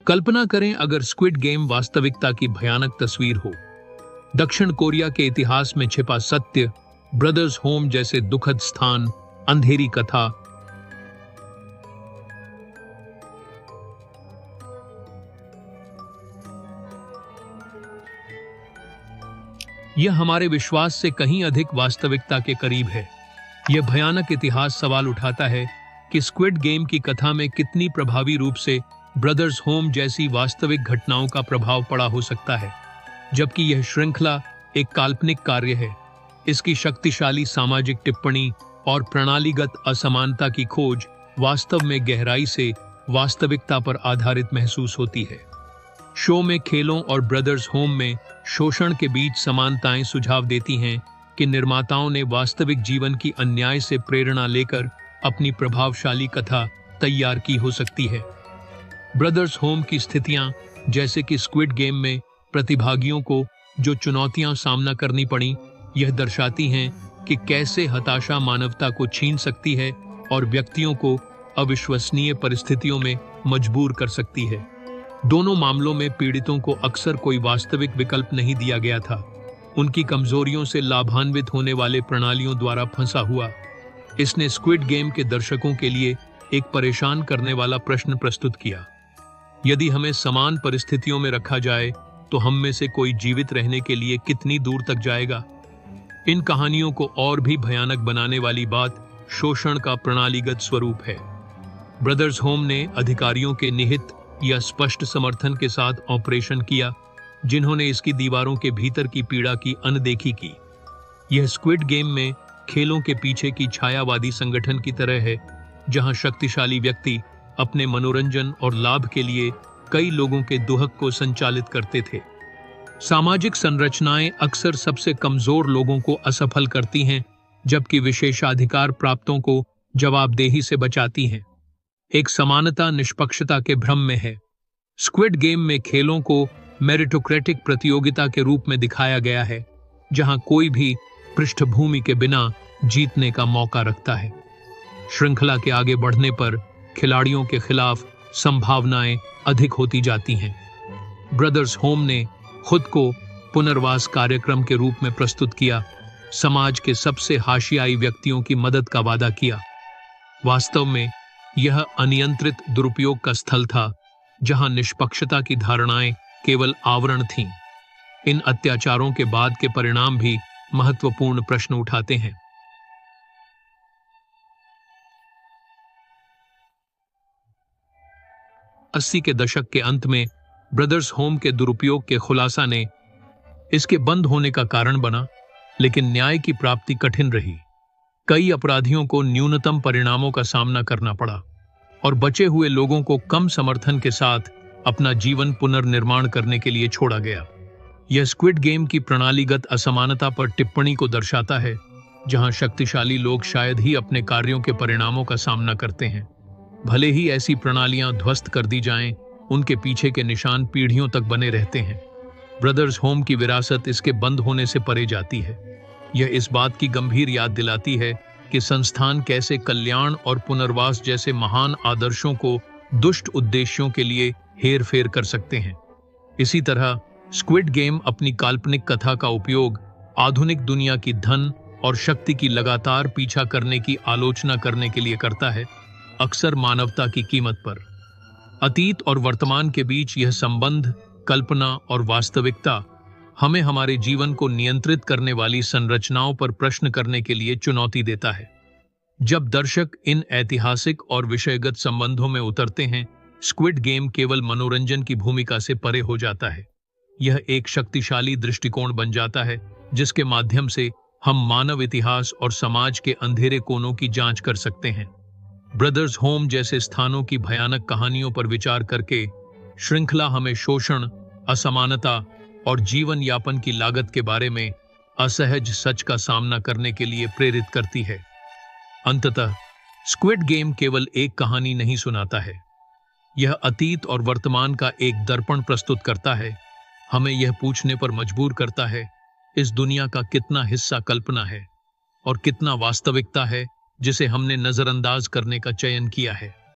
कल्पना करें अगर squid game वास्तविकता की भयानक तस्वीर हो। दक्षिण कोरिया के इतिहास में छिपा सत्य, ब्रदर्स होम जैसे दुखद स्थान, अंधेरी कथा, यह हमारे विश्वास से कहीं अधिक वास्तविकता के करीब है। यह भयानक इतिहास सवाल उठाता है कि स्क्विड गेम की कथा में कितनी प्रभावी रूप से ब्रदर्स होम जैसी वास्तविक घटनाओं का प्रभाव पड़ा हो सकता है। जबकि यह श्रृंखला एक काल्पनिक कार्य है, इसकी शक्तिशाली सामाजिक टिप्पणी और प्रणालीगत असमानता की खोज वास्तव में गहराई से वास्तविकता पर आधारित महसूस होती है। शो में खेलों और ब्रदर्स होम में शोषण के बीच समानताएं सुझाव देती हैं कि निर्माताओं ने वास्तविक जीवन की अन्याय से प्रेरणा लेकर अपनी प्रभावशाली कथा तैयार की हो सकती है। ब्रदर्स होम की स्थितियां, जैसे कि स्क्विड गेम में प्रतिभागियों को जो चुनौतियां सामना करनी पड़ी, यह दर्शाती हैं कि कैसे हताशा मानवता को छीन सकती है और व्यक्तियों को अविश्वसनीय परिस्थितियों में मजबूर कर सकती है। दोनों मामलों में पीड़ितों को अक्सर कोई वास्तविक विकल्प नहीं दिया गया था। उनकी कमजोरियों से लाभान्वित होने वाले प्रणालियों द्वारा फंसा हुआ। इसने स्क्विड गेम के दर्शकों के लिए एक परेशान करने वाला प्रश्न प्रस्तुत किया। यदि हमें समान परिस्थितियों में रखा जाए तो हम में से कोई जीवित रहने के लिए कितनी दूर तक जाएगा? इन कहानियों को और भी भयानक बनाने वाली बात शोषण का प्रणालीगत स्वरूप है। ब्रदर्स होम ने अधिकारियों के निहित या स्पष्ट समर्थन के साथ ऑपरेशन किया, जिन्होंने इसकी दीवारों के भीतर की पीड़ा की अनदेखी की। यह स्क्विड गेम में खेलों के पीछे की छायावादी संगठन की तरह है, जहां शक्तिशाली व्यक्ति अपने मनोरंजन और लाभ के लिए कई लोगों के दुहक को संचालित करते थे। सामाजिक संरचनाएं अक्सर सबसे कमजोर लोगों को असफल करती हैं, जबकि विशेषाधिकार प्राप्तों को जवाबदेही से बचाती हैं। एक समानता निष्पक्षता के भ्रम में है। स्क्विड गेम में खेलों को मेरिटोक्रेटिक प्रतियोगिता के रूप में दिखाया गया है, जहां कोई भी पृष्ठभूमि के बिना जीतने का मौका रखता है। श्रृंखला के आगे बढ़ने पर खिलाड़ियों के खिलाफ संभावनाएं अधिक होती जाती हैं। ब्रदर्स होम ने खुद को पुनर्वास कार्यक्रम के रूप में प्रस्तुत किया, समाज के सबसे हाशियाई व्यक्तियों की मदद का वादा किया। वास्तव में यह अनियंत्रित दुरुपयोग का स्थल था, जहां निष्पक्षता की धारणाएं केवल आवरण थीं। इन अत्याचारों के बाद के परिणाम भी महत्वपूर्ण प्रश्न उठाते हैं। 80 के दशक के अंत में ब्रदर्स होम के दुरुपयोग के खुलासा ने इसके बंद होने का कारण बना, लेकिन न्याय की प्राप्ति कठिन रही। कई अपराधियों को न्यूनतम परिणामों का सामना करना पड़ा और बचे हुए लोगों को कम समर्थन के साथ अपना जीवन पुनर्निर्माण करने के लिए छोड़ा गया। यह स्क्विड गेम की प्रणालीगत असमानता पर टिप्पणी को दर्शाता है, जहां शक्तिशाली लोग शायद ही अपने कार्यों के परिणामों का सामना करते हैं। भले ही ऐसी प्रणालियां ध्वस्त कर दी जाएं, उनके पीछे के निशान पीढ़ियों तक बने रहते हैं। ब्रदर्स होम की विरासत इसके बंद होने से परे जाती है। यह इस बात की गंभीर याद दिलाती है कि संस्थान कैसे कल्याण और पुनर्वास जैसे महान आदर्शों को दुष्ट उद्देश्यों के लिए हेरफेर कर सकते हैं। इसी तरह स्क्विड गेम अपनी काल्पनिक कथा का उपयोग आधुनिक दुनिया की धन और शक्ति की लगातार पीछा करने की आलोचना करने के लिए करता है, अक्सर मानवता की कीमत पर। अतीत और वर्तमान के बीच यह संबंध, कल्पना और वास्तविकता हमें हमारे जीवन को नियंत्रित करने वाली संरचनाओं पर प्रश्न करने के लिए चुनौती देता है। जब दर्शक इन ऐतिहासिक और विषयगत संबंधों में उतरते हैं, स्क्विड गेम केवल मनोरंजन की भूमिका से परे हो जाता है। यह एक शक्तिशाली दृष्टिकोण बन जाता है, जिसके माध्यम से हम मानव इतिहास और समाज के अंधेरे कोनों की जांच कर सकते हैं। ब्रदर्स होम जैसे स्थानों की भयानक कहानियों पर विचार करके श्रृंखला हमें शोषण, असमानता और जीवन यापन की लागत के बारे में असहज सच का सामना करने के लिए प्रेरित करती है। अंततः स्क्विड गेम केवल एक कहानी नहीं सुनाता है, यह अतीत और वर्तमान का एक दर्पण प्रस्तुत करता है। हमें यह पूछने पर मजबूर करता है, इस दुनिया का कितना हिस्सा कल्पना है और कितना वास्तविकता है जिसे हमने नजरअंदाज करने का चयन किया है।